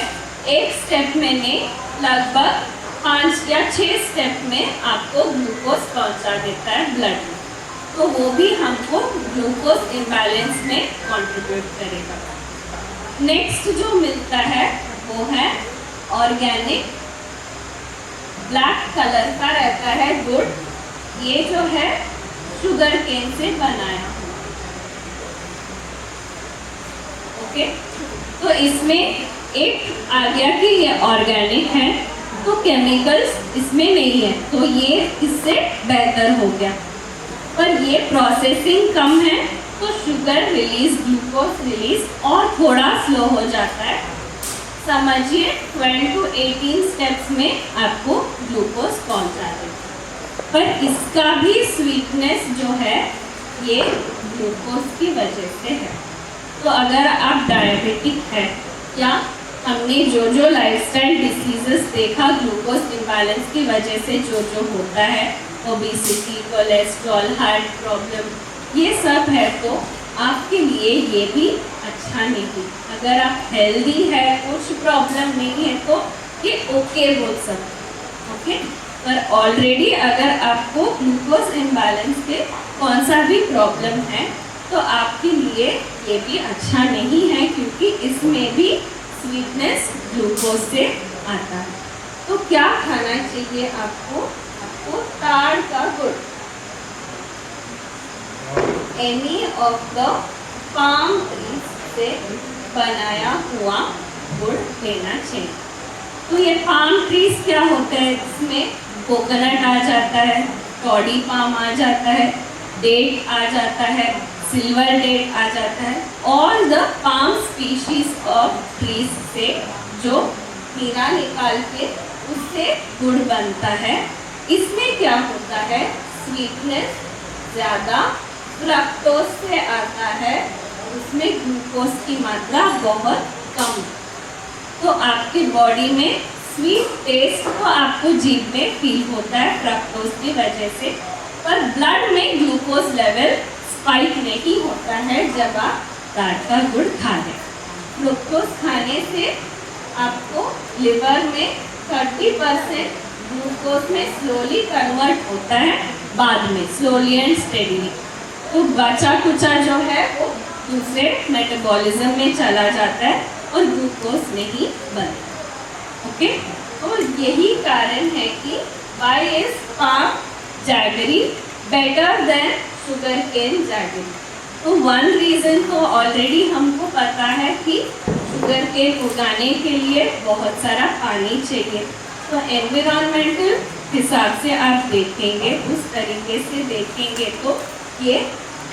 एक स्टेप में नहीं, लगभग 5 या 6 स्टेप में आपको ग्लूकोज पहुंचा देता है ब्लड में। तो वो भी हमको ग्लूकोज इम्बैलेंस में कंट्रीब्यूट करेगा। नेक्स्ट जो मिलता है वो है ऑर्गेनिक, ब्लैक कलर का रहता है गुड़। ये जो है शुगर केन से बनाया हुआ। ओके, तो इसमें एक आ गया कि ये ऑर्गेनिक है, तो केमिकल्स इसमें नहीं है, तो ये इससे बेहतर हो गया। पर ये प्रोसेसिंग कम है, तो शुगर रिलीज, ग्लूकोज रिलीज और थोड़ा स्लो हो जाता है। समझिए 12 to 18 स्टेप्स में आपको ग्लूकोज पहुंचा देगा। पर इसका भी स्वीटनेस जो है ये ग्लूकोज की वजह से है। तो अगर आप डायबिटिक है या हमने जो लाइफस्टाइल डिसीजेस देखा ग्लूकोज इम्बैलेंस की वजह से जो होता है, ओबेसिटी, कोलेस्ट्रॉल, हार्ट प्रॉब्लम, ये सब है, तो आपके लिए ये भी अच्छा नहीं। अगर आप हेल्दी है, कुछ प्रॉब्लम नहीं है, तो ये ओके बोल सकते, ओके। पर ऑलरेडी अगर आपको ग्लूकोज इम्बैलेंस के कौन सा भी प्रॉब्लम है, तो आपके लिए ये भी अच्छा नहीं है, क्योंकि इसमें भी स्वीटनेस ग्लूकोज से आता है। तो क्या खाना चाहिए आपको? आपको ताड़ का गुड़, any of the palm trees से बनाया हुआ गुड़ लेना चाहिए। तो ये पाम ट्रीज क्या होते हैं? इसमें कोकोनट आ जाता है, टॉडी पाम आ जाता है, डेट आ जाता है, सिल्वर डेट आ जाता है, all the palm species of trees से जो हीरा निकाल के उससे गुड़ बनता है। इसमें क्या होता है? स्वीटनेस ज़्यादा फ्रक्टोज से आता है, उसमें ग्लूकोज की मात्रा बहुत कम। तो आपके बॉडी में स्वीट टेस्ट तो आपको जीभ में फील होता है फ्रक्टोज की वजह से, पर ब्लड में ग्लूकोज लेवल स्पाइक नहीं होता है जब आप ताड़ का गुड़ खा लें। फ्रुक्टोज खाने से आपको लिवर में 30% ग्लूकोज में स्लोली कन्वर्ट होता है, बाद में स्लोली एंड स्टेडीली। तो बचा कुचा जो है वो दूसरे मेटाबॉलिज्म में चला जाता है और ग्लूकोज नहीं बनता, ओके। तो यही कारण है कि why is palm jaggery better than sugar cane jaggery. तो वन रीज़न तो ऑलरेडी हमको पता है कि शुगर केन उगाने के लिए बहुत सारा पानी चाहिए। तो एनवायरमेंटल हिसाब से आप देखेंगे, उस तरीके से देखेंगे तो ये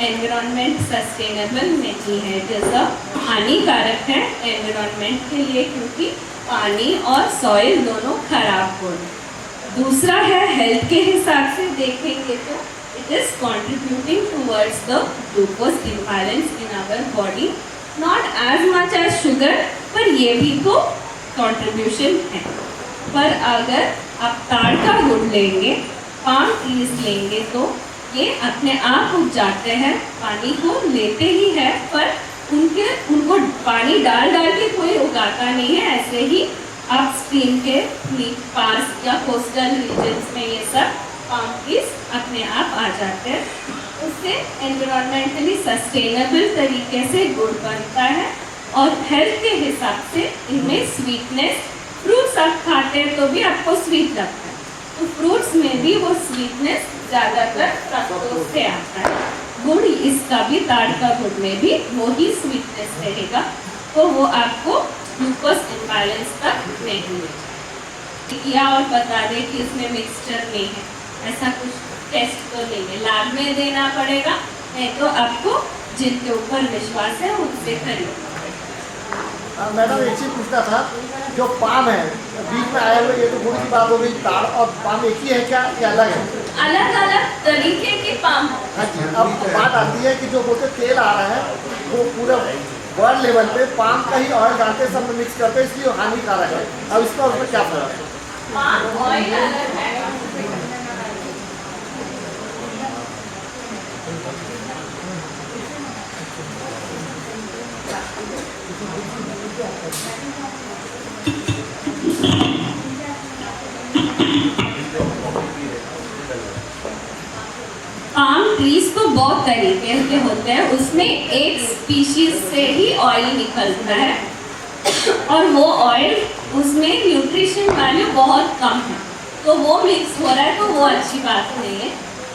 एनवायरमेंट सस्टेनेबल नहीं है, जैसा हानिकारक है एनवायरमेंट के लिए, क्योंकि पानी और सॉइल दोनों खराब हो रहे। दूसरा है हेल्थ के हिसाब से देखेंगे तो it is contributing towards the glucose imbalance in our body, not as much as sugar, पर ये भी तो कॉन्ट्रीब्यूशन है। पर अगर आप ताड़ का गुड़ लेंगे, पाम ट्रीज लेंगे, तो ये अपने आप उग जाते हैं, पानी को लेते ही है, पर उनको पानी डाल के कोई उगाता नहीं है। ऐसे ही आप स्ट्रीम के पास या कोस्टल रीजन्स में ये सब पाम ट्रीज अपने आप आ जाते हैं। उससे एनवायरमेंटली सस्टेनेबल तरीके से गुड़ बनता है और हेल्थ के हिसाब से इनमें स्वीटनेस, फ्रूट्स आप खाते हैं तो भी आपको स्वीट लगता है, तो फ्रूट्स में भी वो स्वीटनेस ज़्यादातर फ्रक्टोज से आता है। गुड़ इसका भी, ताड़ का गुड़ में भी वो ही स्वीटनेस रहेगा, तो वो आपको ग्लूकोज इम्बैलेंस तक नहीं मिलेगा। किया और बता दें कि इसमें मिक्सचर नहीं है, ऐसा कुछ टेस्ट तो नहीं है, लैब में देना पड़ेगा, नहीं तो आपको जिनके ऊपर विश्वास है उनसे खरीदना। मैडम एक चीज़ पूछना था, जो पाम है बीच में आया हुआ, ये तो गुड़ की बात हो गई, ताड़ और पाम एक ही है क्या, ये अलग है? अलग अलग तरीके के पाम। हाँ जी। अब बात आती है कि जो बोलते तेल आ रहा है वो पूरा वर्ल्ड लेवल पे पाम का ही ऑयल डालते सब में मिक्स करते हैं, इसलिए वो हानिकारक है। अब इसका उसमें क्या फर्क है? पाम ऑयल अलग है, पाम ट्रीज को बहुत तरीके के होते हैं, उसमें एक स्पीशीज से ही ऑयल निकलता है और वो ऑयल, उसमें न्यूट्रिशन वैल्यू बहुत कम है, तो वो मिक्स हो रहा है, तो वो अच्छी बात नहीं है।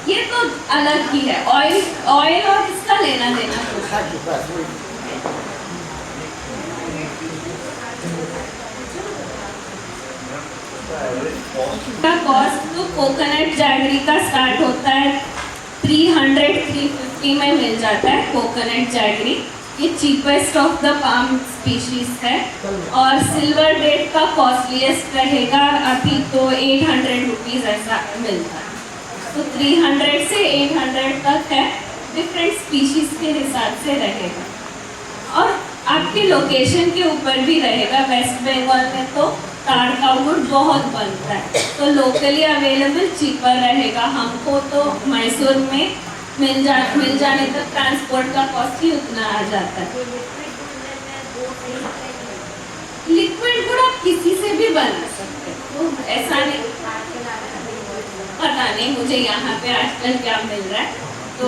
ये तो अलग ही है, ऑयल और इसका लेना देना कुछ। हाँ जी, बस वही। का कॉस्ट तो कोकोनट जैगरी का स्टार्ट होता है 300-350 में मिल जाता है कोकोनट जैगरी, ये cheapest of the palm species है। और सिल्वर डेट का कॉस्टलीस्ट रहेगा, अभी तो 800 रुपीज़ ऐसा मिलता है, तो 300 से 800 तक है, डिफरेंट स्पीशीज के हिसाब से रहेगा और आपके लोकेशन के ऊपर भी रहेगा। वेस्ट बंगाल में तो ताड़ का गुड़ बहुत बनता है, तो लोकली अवेलेबल चीपर रहेगा। हमको तो मैसूर में मिल जाने तक ट्रांसपोर्ट का कॉस्ट ही उतना आ जाता है। लिक्विड गुड़ आप किसी से भी बना सकते हो, तो ऐसा नहीं, पता नहीं मुझे यहाँ पे आजकल क्या मिल रहा है, तो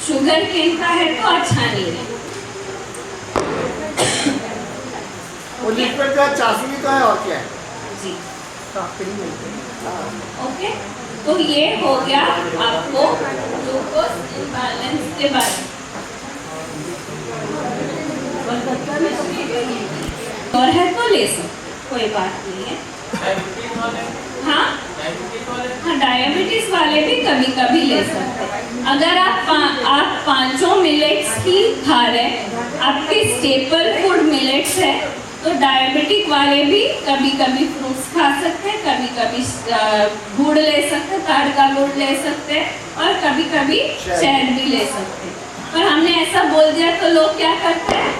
शुगर केन का है तो अच्छा नहीं है। वो लिक्विड का चाशनी तो है और क्या है। जी टॉपिंग मिलते हैं। ओके, तो ये हो गया आपको ग्लूकोज इम्बैलेंस के बारे में। और है तो ले सकते, कोई बात नहीं है। हाँ हाँ, डायबिटीज वाले भी कभी कभी ले सकते हैं। अगर आप पांचों मिलेट्स की खा रहे हैं, आपके स्टेपल फूड मिलेट्स है, तो डायबिटिक वाले भी कभी कभी फ्रूट्स खा सकते हैं, कभी कभी गुड़ ले सकते हैं, ताड़ का गुड़ ले सकते हैं, और कभी कभी शहद भी ले सकते हैं। पर हमने ऐसा बोल दिया तो लोग क्या करते हैं,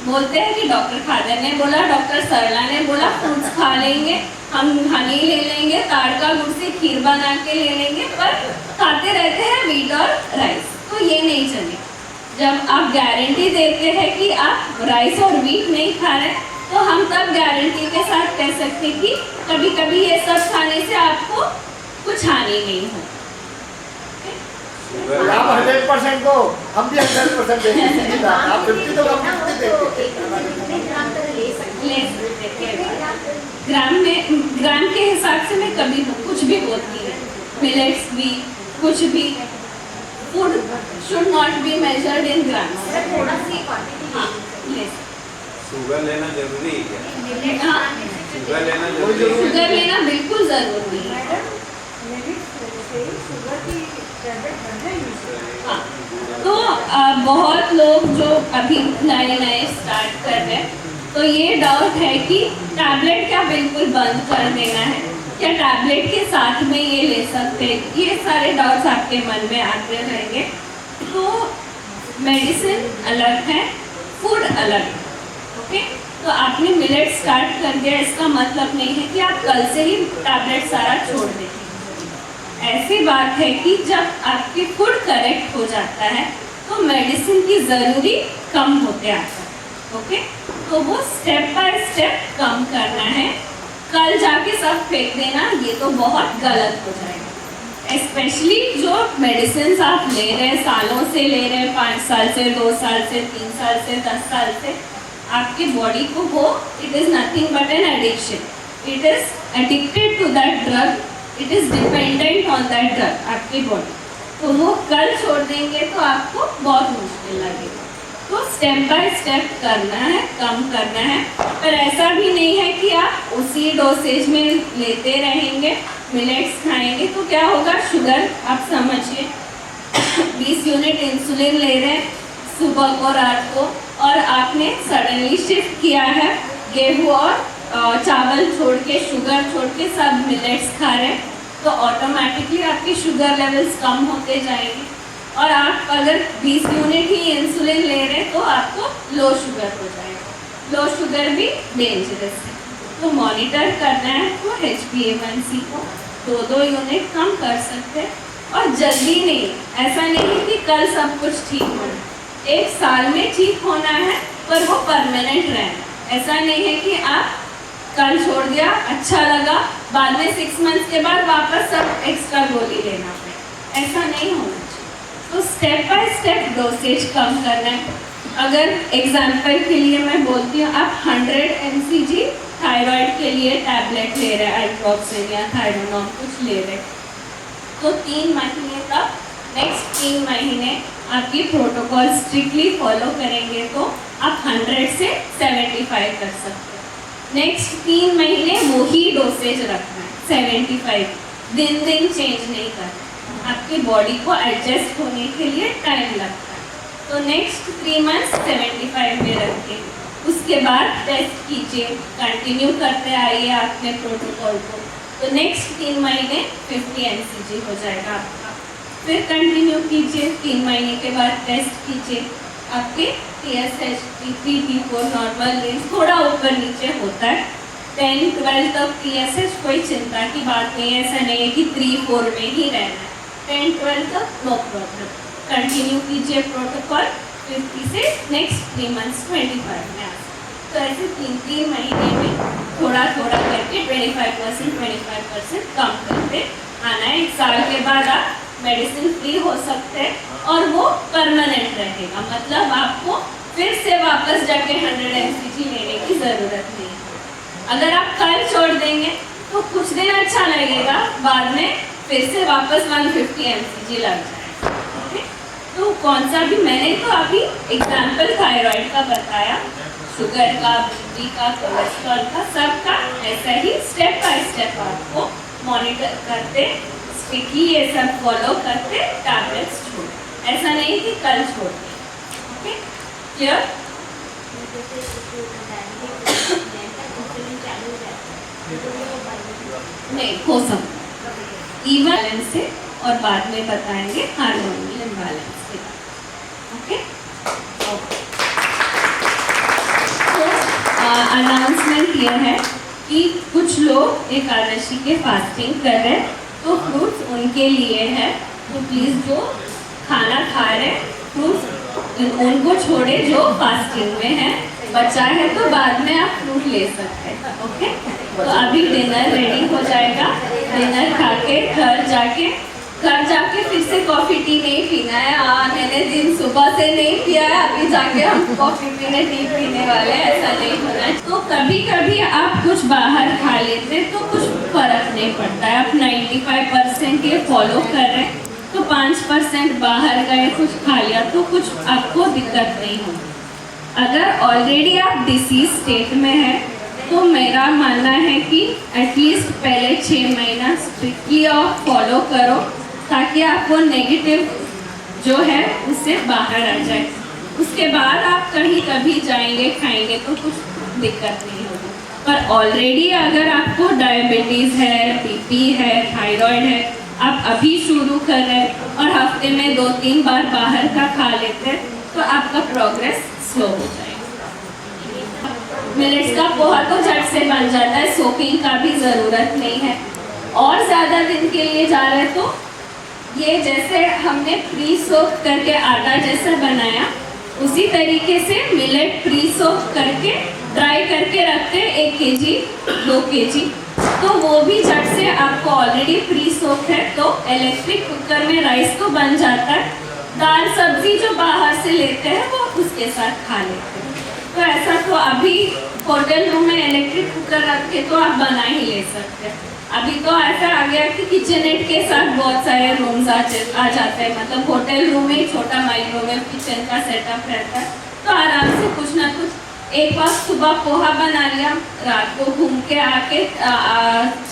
बोलते हैं कि डॉक्टर खादर ने बोला, डॉक्टर सरला ने बोला फ्रूट्स खा लेंगे, हम हनी ले लेंगे, ताड़ का गुड़ से खीर बना के ले लेंगे, पर खाते रहते हैं वीट और राइस। तो ये नहीं चलेगा। जब आप गारंटी देते हैं कि आप राइस और वीट नहीं खा रहे, तो हम तब गारंटी के साथ कह सकते हैं कि कभी कभी ये सब खाने से आपको कुछ हानि नहीं हो। आप 100% दो, हम भी 100% देंगे। आप 50 तो हम 50 देंगे। ले सकते हैं ग्राम के हिसाब से मैं कभी कुछ भी बोलती हूँ। मिलेट्स भी कुछ भी, food should not be measured in grams. हाँ, ले सकते। शुगर लेना जरूरी है क्या? हाँ, शुगर लेना जरूरी है। शुगर लेना बिल्कुल जरूरी है। हाँ, तो बहुत लोग जो अभी नए नए स्टार्ट कर रहे हैं, तो ये डाउट है कि टैबलेट क्या बिल्कुल बंद कर देना है, क्या टैबलेट के साथ में ये ले सकते हैं, ये सारे डाउट्स आपके मन में आते रहेंगे। तो मेडिसिन अलग है, फूड अलग है। ओके, तो आपने मिलेट स्टार्ट कर दिया, इसका मतलब नहीं है कि आप कल से ही टैबलेट सारा छोड़ दें। ऐसी बात है कि जब आपकी फूड करेक्ट हो जाता है, तो मेडिसिन की ज़रूरी कम होते आता है। ओके, तो वो स्टेप बाय स्टेप कम करना है। कल जाके सब फेंक देना, ये तो बहुत गलत हो जाएगा। स्पेशली जो मेडिसिन आप ले रहे हैं, सालों से ले रहे हैं, 5 साल से, 2 साल से, 3 साल से, 10 साल से, आपकी बॉडी को वो, it is nothing but an addiction. It is addicted to that drug, it is dependent on that drug, आपकी बॉडी। तो वो कल छोड़ देंगे तो आपको बहुत मुश्किल लगेगा। तो स्टेप बाय स्टेप करना है, कम करना है। पर ऐसा भी नहीं है कि आप उसी डोसेज में लेते रहेंगे, मिलेट्स खाएंगे तो क्या होगा, शुगर आप समझिए 20 यूनिट इंसुलिन ले रहे हैं सुबह को, रात को, और आपने सडनली शिफ्ट किया है गेहूँ और चावल छोड़ के, शुगर छोड़ के सब मिलेट्स खा रहे हैं, तो ऑटोमेटिकली आपकी शुगर लेवल्स कम होते जाएंगे। और आप अगर 20 यूनिट ही इंसुलिन ले रहे हैं तो आपको लो शुगर हो जाएगा। लो शुगर भी डेंजरस है, तो मॉनिटर करना है। तो HbA1c को 2-2 यूनिट कम कर सकते हैं, और जल्दी नहीं, ऐसा नहीं है कि कल सब कुछ ठीक होना, 1 साल में ठीक होना है, पर वो परमानेंट रहना। ऐसा नहीं है कि आप कल छोड़ दिया, अच्छा लगा, बाद में 6 मंथ्स के बाद वापस सब एक्स्ट्रा गोली लेना पड़े, ऐसा नहीं होना चाहिए। तो स्टेप बाय स्टेप डोसेज कम करना है। अगर एग्जाम्पल के लिए मैं बोलती हूँ, आप 100 mcg थायराइड के लिए टैबलेट ले रहे हैं, आइट्रोक्सिन या थायरोनॉम कुछ ले रहे हैं, तो 3 महीने तक, नेक्स्ट 3 महीने आपकी प्रोटोकॉल स्ट्रिक्टली फॉलो करेंगे तो आप 100 से 75 कर सकते हैं। नेक्स्ट 3 महीने वही डोसेज रखना है, 75, दिन चेंज नहीं करना। आपकी बॉडी को एडजस्ट होने के लिए टाइम लगता है। तो नेक्स्ट 3 मंथ्स 75 में रखें, उसके बाद टेस्ट कीजिए, कंटिन्यू करते आइए आपने प्रोटोकॉल को, तो नेक्स्ट 3 महीने 50 mcg हो जाएगा आपका। फिर कंटिन्यू कीजिए, 3 महीने के बाद टेस्ट कीजिए, आपके TSH, T3, T4 normal range थोड़ा ऊपर नीचे होता है। 10-12 तक TSH कोई चिंता की बात नहीं है, ऐसा नहीं है कि 3-4 में ही रहना है, 10-12 तक नो प्रॉब्लम। कंटिन्यू कीजिए प्रोटोकॉल 50 से नेक्स्ट 3 मंथ्स 25 में आ तो ऐसे 3-3 महीने में थोड़ा थोड़ा करके 25% कम करते आना है। 1 साल के बाद आप मेडिसिन फ्री हो सकते हैं और वो परमानेंट रहेगा, मतलब आपको फिर से वापस जाके 100 mcg लेने की ज़रूरत नहीं है। अगर आप कल छोड़ देंगे तो कुछ दिन अच्छा लगेगा, बाद में फिर से वापस 150 mcg लग जाएगा। ओके, तो कौन सा भी मैंने तो अभी एग्जाम्पल थायराइड का बताया, शुगर का, बीपी का, कोलेस्ट्रॉल का, सबका ऐसा ही स्टेप बाय स्टेप आपको मॉनिटर करते स्ट्रिक्टली ये सब फॉलो करते टैबलेट्स छोड़, ऐसा नहीं कि कल छोड़ दें। Okay, clear? नहीं हो सकता इवन बैलेंस से, और बाद में बताएंगे हार्मोनल इम्बैलेंस के बारे में। ओके, अनाउंसमेंट ये है कि कुछ लोग एकादशी के फास्टिंग कर रहे हैं, तो फ्रूट्स उनके लिए है, तो प्लीज़ जो खाना खा रहे हैं फ्रूट्स उनको छोड़े जो फास्टिंग में है, बचा है तो बाद में आप फ्रूट ले सकते हैं। ओके, तो अभी डिनर रेडी हो जाएगा, डिनर खा के घर जाके फिर से कॉफ़ी टी नहीं पीना है। मैंने दिन सुबह से नहीं पिया है, अभी जाके हम कॉफ़ी पीने टी पीने वाले हैं, ऐसा नहीं होना है। तो कभी कभी आप कुछ बाहर खा लेते हैं तो कुछ फर्क नहीं पड़ता है। आप 95% ये फॉलो कर रहे हैं तो 5% बाहर गए कुछ खा लिया तो कुछ आपको दिक्कत नहीं होगी। अगर ऑलरेडी आप डिसीज स्टेट में है तो मेरा मानना है कि एटलीस्ट पहले 6 महीना स्ट्रिक्टली आप फॉलो करो ताकि आपको नेगेटिव जो है उससे बाहर आ जाए। उसके बाद आप कहीं कभी जाएंगे खाएंगे तो कुछ दिक्कत नहीं होगी। पर ऑलरेडी अगर आपको डायबिटीज़ है, बीपी है, थायराइड है, आप अभी शुरू कर रहे हैं और हफ्ते में 2-3 बार बाहर का खा लेते हैं तो आपका प्रोग्रेस स्लो हो जाएगा। मिलेट्स का पोहा तो झट से बन जाता है, सोकिंग का भी ज़रूरत नहीं है। और ज़्यादा दिन के लिए जा रहे हैं तो ये जैसे हमने प्री सोक करके आटा जैसा बनाया उसी तरीके से मिलेट प्री सोक करके ड्राई करके रखते हैं 1 kg 2 kg, तो वो भी झट से आपको ऑलरेडी प्री सोक है तो इलेक्ट्रिक कुकर में राइस तो बन जाता है, दाल सब्जी जो बाहर से लेते हैं वो उसके साथ खा लेते हैं। तो ऐसा तो अभी होटल रूम में इलेक्ट्रिक कुकर रख के तो आप बना ही ले सकते हैं। अभी तो ऐसा आ गया कि किचनेट के साथ बहुत सारे रूम्स आ जाते हैं, मतलब होटल रूम में छोटा माइक्रोवेव किचन का सेटअप रहता है, तो आराम से कुछ ना कुछ एक बार सुबह पोहा बना लिया, रात को घूम के आके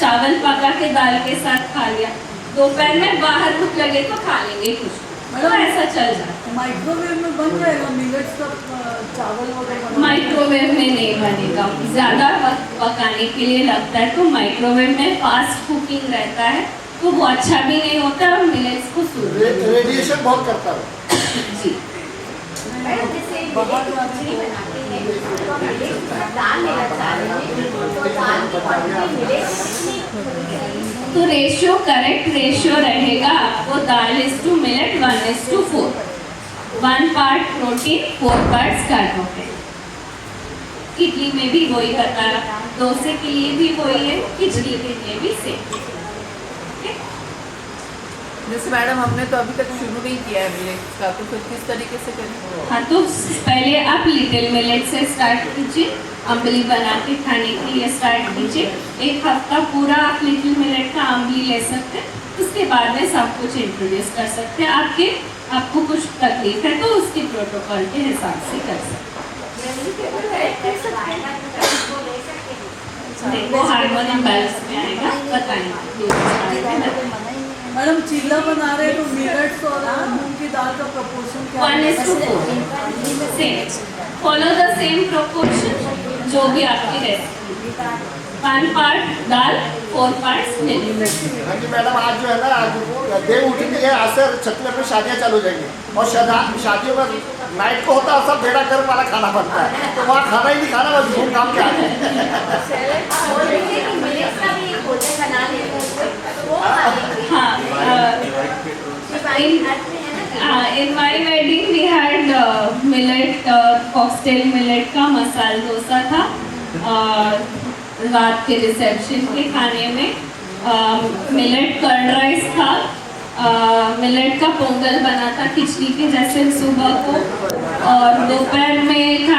चावल पका के दाल के साथ खा लिया, दोपहर में बाहर भूख लगे तो खा लेंगे कुछ, तो ऐसा चल जाता है। माइक्रोवेव में बन जाएगा मिलेट्स का चावल वगैरह? माइक्रोवेव में नहीं बनेगा, ज़्यादा वक्त पकाने के लिए लगता है, तो माइक्रोवेव में फास्ट कुकिंग रहता है तो वो अच्छा भी नहीं होता और मिलेट्स को रेडिएशन बहुत करता है जी। तो रेशियो करेक्ट रेशियो रहेगा आपको dal is to millet 1:4, 1 part protein 4 parts carbohydrate. Idli में भी वही बताया, डोसे के लिए भी वही है, खिचड़ी के लिए भी सेम। जैसे मैडम हमने तो अभी तक शुरू नहीं किया है मिलेट्स का, तो फिर किस तरीके से करें? हाँ, तो पहले आप लिटिल मिलेट से स्टार्ट कीजिए, अम्बली बना के खाने के लिए स्टार्ट कीजिए। 1 हफ्ता पूरा आप लिटिल मिलेट का अम्बली ले सकते हैं, उसके बाद में सब कुछ इंट्रोड्यूस कर सकते हैं। आपको कुछ तकलीफ है तो उसके प्रोटोकॉल के हिसाब से कर सकते हैं। वो हार्मोन इम्बैलेंस में आएगा, बताएंगे। मैडम चीला बना रहे तो मिलेट्स और मूंग की दाल का प्रोपोर्शन क्या है? 1:4 same, follow the same proportion जो भी आपकी रेसिपी। 1 part दाल 4 parts मिलेट। हाँ जी मैडम, आज जो है ना, आज देव उठनी है, आज से छत्तीसगढ़ में शादियाँ चालू हो जाएंगी और शादियों में नाइट को होता है सब बेड़ा गर्म वाला खाना बनता है, तो वहाँ खाना ही नहीं खाना, बस घूम घाम के आ जाए। हाँ, in my wedding we had millet oxtail millet का मसाला डोसा था रात के रिसेप्शन के खाने में। मिलेट कर्ड राइस था, मिलेट का पोंगल बना था खिचड़ी के जैसे सुबह को, और दोपहर में